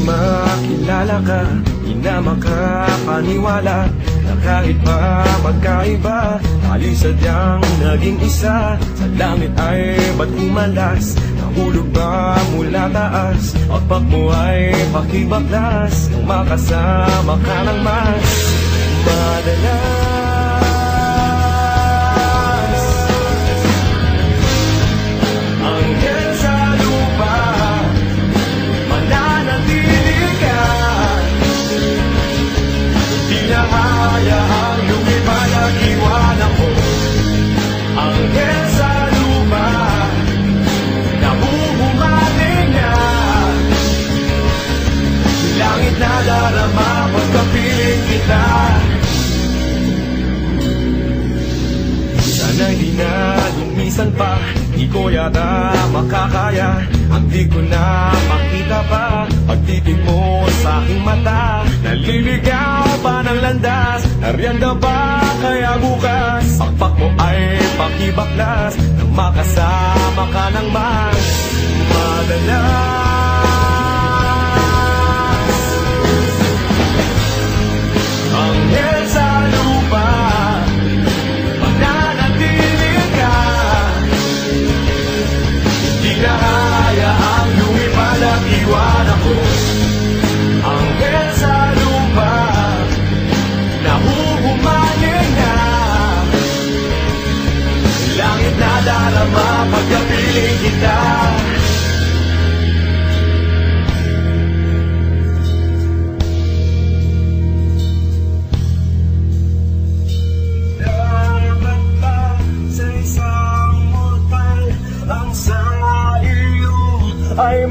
makilala ka, di na makapaniwala na kahit pa magkaiba, tayo'y sadyang naging isa. Sa langit ay ba't umalas? Nahulog ba mula taas? Pagpak mo ay pakibaklas nang makasama ka ng mas madalas. Anghel sa lupa, mananatili ka, di na hayaang lumipad at iwanan ko. Anghel sa lupa, nabubumating na, langit na darama pagkapiling kita. Sana'y di na lumisan pa, di ko yata makakaya ang di ko na makita pa. Pagtitig mo sa aking mata, naliligaw pa ng landas. Narianda ba kaya bukas? Pakpak mo ay pakibaklas nang makasama ka ng mas madalas. Anghel sa lupa, mananatili ka, di na hayaang lumipad at iwanan ko. Anghel sa lupa, nahuhumaling na, langit na darama pagkapiling kita. Dapat ba sa isang mortal ang sa iyo ay